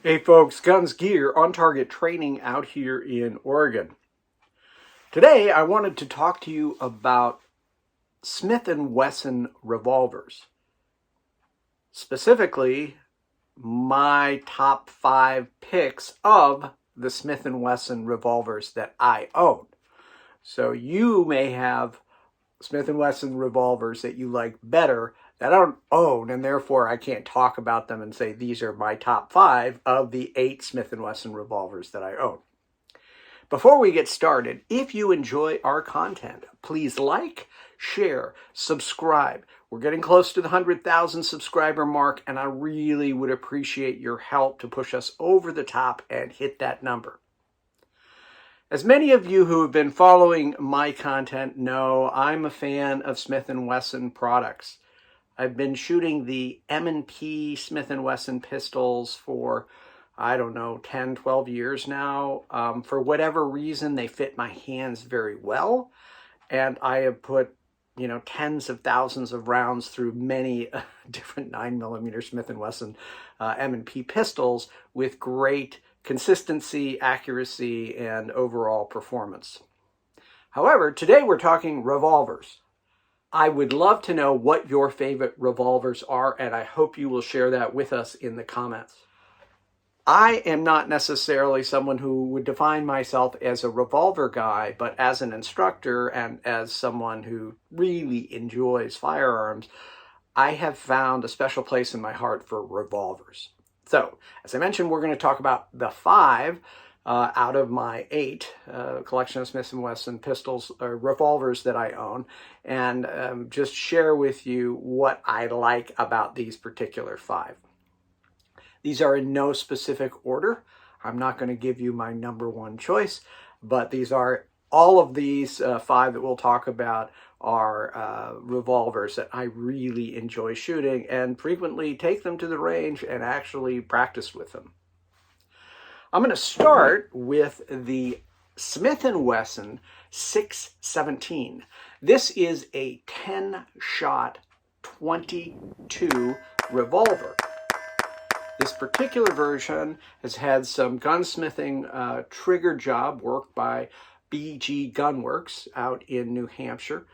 Hey folks, Guns Gear on Target training out here in Oregon. Today I wanted to talk to you about Smith and Wesson revolvers. Specifically, my top 5 picks of the Smith and Wesson revolvers that I own. So you may have Smith and Wesson revolvers that you like better that I don't own, and therefore I can't talk about them and say these are my top 5 of the 8 Smith and Wesson revolvers that I own. Before we get started, if you enjoy our content, please like, share, subscribe. We're getting close to the 100,000 subscriber mark, and I really would appreciate your help to push us over the top and hit that number. As many of you who have been following my content know, I'm a fan of Smith and Wesson products. I've been shooting the M&P Smith and Wesson pistols for, 10, 12 years now. For whatever reason, they fit my hands very well. And I have put, tens of thousands of rounds through many different 9mm Smith and Wesson M&P pistols with great consistency, accuracy, and overall performance. However, today we're talking revolvers. I would love to know what your favorite revolvers are, and I hope you will share that with us in the comments. I am not necessarily someone who would define myself as a revolver guy, but as an instructor and as someone who really enjoys firearms, I have found a special place in my heart for revolvers. So, as I mentioned, we're going to talk about the 5 out of my 8 collection of Smith & Wesson pistols or revolvers that I own, and just share with you what I like about these particular 5. These are in no specific order. I'm not going to give you my number 1 choice, but these are all of these 5 that we'll talk about are revolvers that I really enjoy shooting and frequently take them to the range and actually practice with them. I'm going to start with the Smith & Wesson 617. This is a 10-shot 22 revolver. This particular version has had some gunsmithing trigger job work by BG Gunworks out in New Hampshire.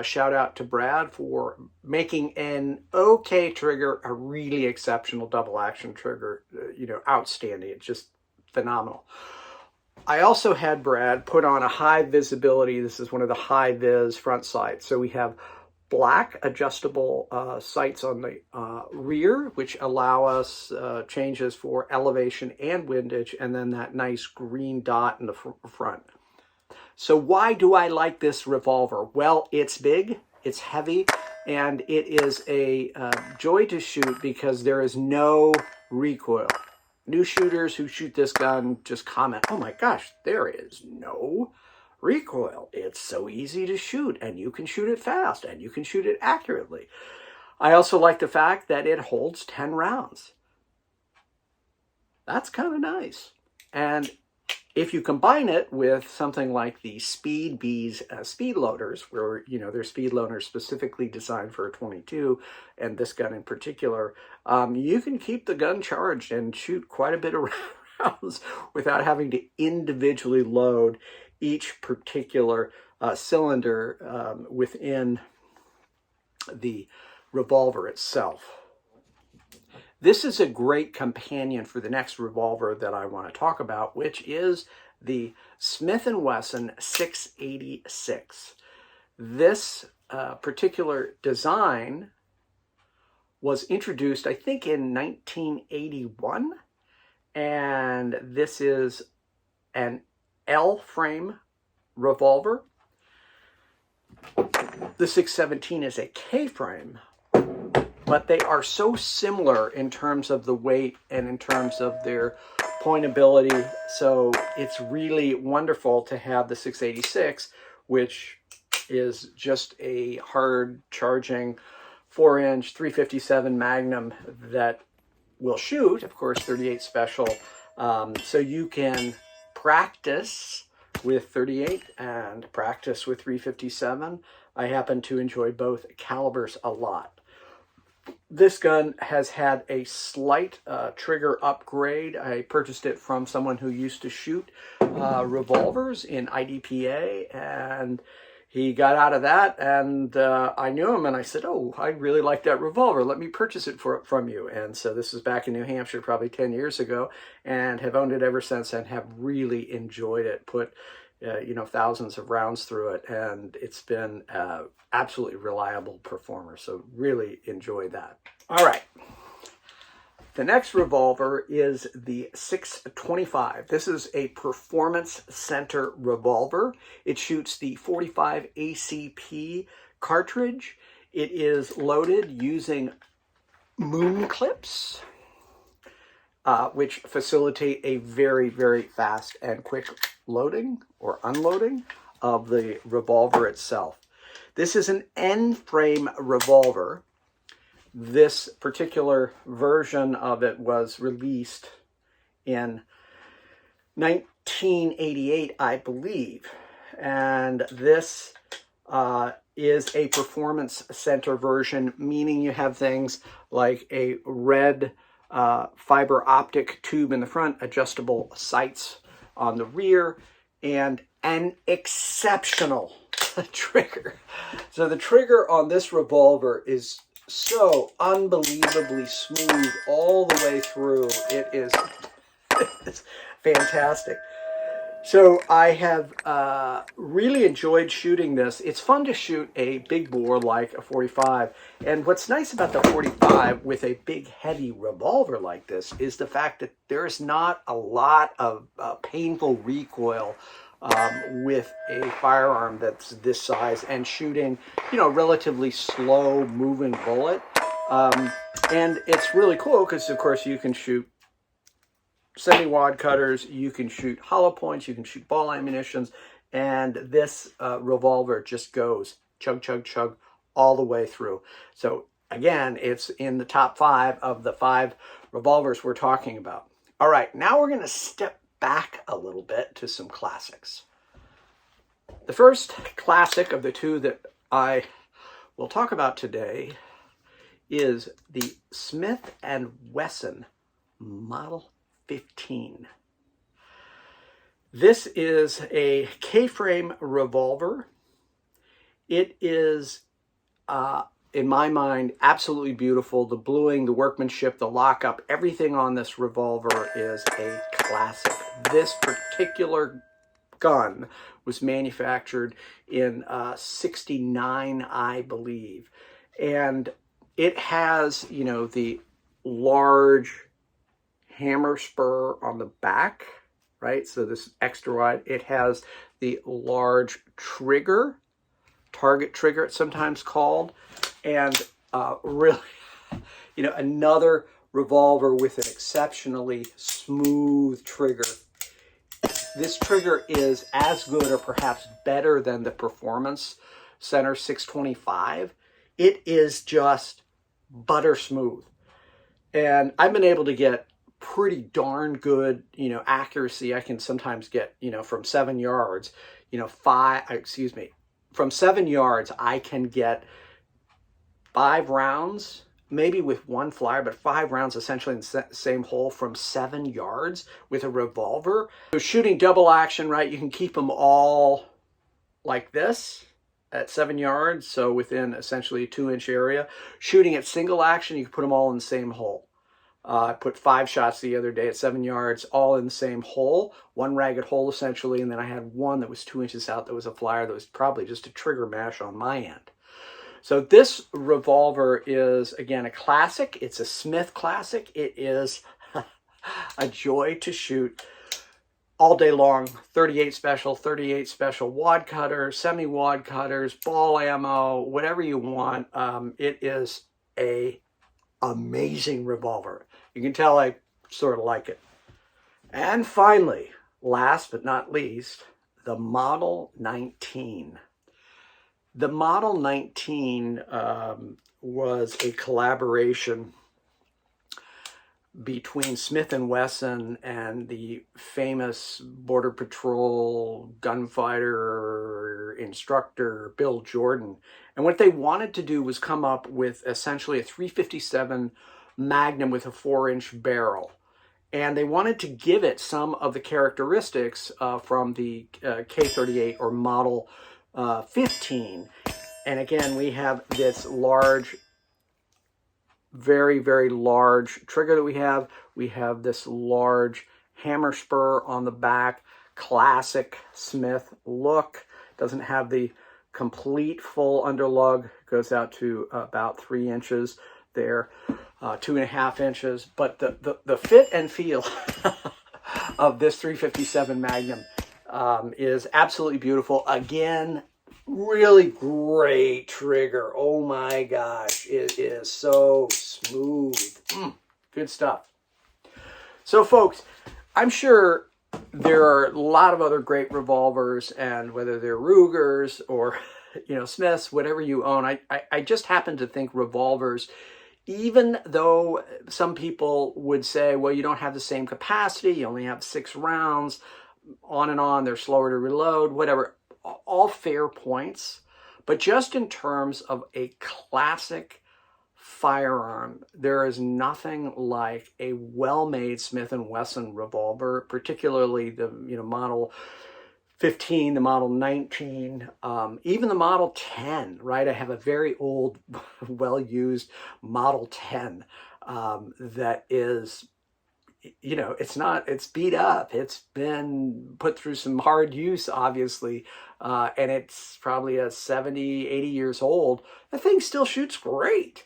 Shout out to Brad for making an okay trigger, a really exceptional double action trigger, outstanding. It's just phenomenal. I also had Brad put on a high visibility. This is one of the high vis front sights. So we have black adjustable sights on the rear, which allow us changes for elevation and windage, and then that nice green dot in the front. So why do I like this revolver? Well, it's big, it's heavy, and it is a joy to shoot because there is no recoil. New shooters who shoot this gun just comment, oh my gosh, there is no recoil. It's so easy to shoot, and you can shoot it fast, and you can shoot it accurately. I also like the fact that it holds 10 rounds. That's kind of nice. And if you combine it with something like the Speed Bees speed loaders, where, they're speed loaders specifically designed for a 22, and this gun in particular, you can keep the gun charged and shoot quite a bit of rounds without having to individually load each particular cylinder within the revolver itself. This is a great companion for the next revolver that I want to talk about, which is the Smith & Wesson 686. This particular design was introduced, I think, in 1981, and this is an L-frame revolver. The 617 is a K-frame, but they are so similar in terms of the weight and in terms of their pointability. So it's really wonderful to have the 686, which is just a hard charging 4-inch 357 Magnum that will shoot, of course, 38 special. So you can practice with 38 and practice with 357. I happen to enjoy both calibers a lot. This gun has had a slight trigger upgrade. I purchased it from someone who used to shoot revolvers in IDPA, and he got out of that, and I knew him, and I said, oh, I really like that revolver. Let me purchase it from you. And so this was back in New Hampshire probably 10 years ago, and have owned it ever since and have really enjoyed it. Put thousands of rounds through it, and it's been absolutely reliable performer. So really enjoy that. All right. The next revolver is the 625. This is a performance center revolver. It shoots the 45 ACP cartridge. It is loaded using moon clips, which facilitate a very, very fast and quick loading or unloading of the revolver itself. This is an N-frame revolver. This particular version of it was released in 1988, I believe. And this is a performance center version, meaning you have things like a red fiber optic tube in the front, adjustable sights on the rear, and an exceptional trigger. So the trigger on this revolver is so unbelievably smooth all the way through. It is it's fantastic. So I have really enjoyed shooting this. It's fun to shoot a big bore like a 45. And what's nice about the 45 with a big heavy revolver like this is the fact that there's not a lot of painful recoil with a firearm that's this size and shooting, relatively slow moving bullet. And it's really cool because, of course, you can shoot semi-wad cutters, you can shoot hollow points, you can shoot ball ammunitions, and this revolver just goes chug, chug, chug all the way through. So again, it's in the top 5 of the 5 revolvers we're talking about. All right, now we're going to step back a little bit to some classics. The first classic of the 2 that I will talk about today is the Smith and Wesson Model 15. This is a K-frame revolver. It is, in my mind, absolutely beautiful. The bluing, the workmanship, the lockup, everything on this revolver is a classic. This particular gun was manufactured in 69, I believe. And it has, the large hammer spur on the back, right? So this is extra wide. It has the large trigger, target trigger it's sometimes called, and really, another revolver with an exceptionally smooth trigger. This trigger is as good or perhaps better than the Performance Center 625. It is just butter smooth. And I've been able to get pretty darn good, accuracy. I can sometimes get, from 7 yards, from 7 yards, I can get 5 rounds, maybe with one flyer, but 5 rounds essentially in the same hole from 7 yards with a revolver. So shooting double action, right, you can keep them all like this at 7 yards, so within essentially a 2-inch area. Shooting at single action, you can put them all in the same hole. I put 5 shots the other day at 7 yards, all in the same hole, one ragged hole essentially, and then I had one that was 2 inches out that was a flyer that was probably just a trigger mash on my end. So this revolver is, again, a classic. It's a Smith classic. It is a joy to shoot all day long. 38 special wad cutters, semi-wad cutters, ball ammo, whatever you want. It is a amazing revolver. You can tell I sort of like it. And finally, last but not least, the Model 19. The Model 19 was a collaboration between Smith and Wesson and the famous Border Patrol gunfighter in instructor, Bill Jordan. And what they wanted to do was come up with essentially a 357 Magnum with a 4-inch barrel. And they wanted to give it some of the characteristics from the K38 or Model 15. And again, we have this large, very, very large trigger that we have. We have this large hammer spur on the back, classic Smith look. Doesn't have the complete full underlug. Goes out to about 3 inches there, 2.5 inches. But the fit and feel of this 357 Magnum is absolutely beautiful. Again, really great trigger. Oh my gosh, it is so smooth. Good stuff. So folks, I'm sure there are a lot of other great revolvers, and whether they're Rugers or Smiths, whatever you own, I just happen to think revolvers, even though some people would say, well, you don't have the same capacity, you only have 6 rounds, on and on, they're slower to reload, whatever, all fair points. But just in terms of a classic firearm, there is nothing like a well-made Smith and Wesson revolver, particularly the Model 15, the Model 19, even the Model 10, right? I have a very old, well-used Model 10 that is, it's beat up. It's been put through some hard use, obviously, and it's probably a 70, 80 years old. The thing still shoots great.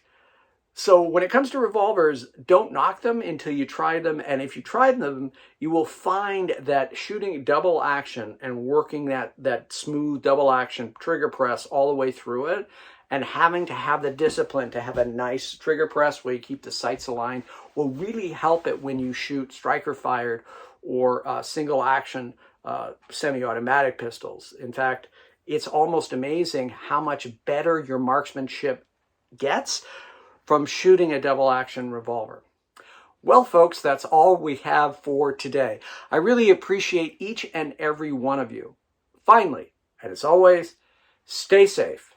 So when it comes to revolvers, don't knock them until you try them. And if you try them, you will find that shooting double action and working that smooth double action trigger press all the way through it, and having to have the discipline to have a nice trigger press where you keep the sights aligned, will really help it when you shoot striker fired or single action semi-automatic pistols. In fact, it's almost amazing how much better your marksmanship gets from shooting a double action revolver. Well, folks, that's all we have for today. I really appreciate each and every one of you. Finally, and as always, stay safe.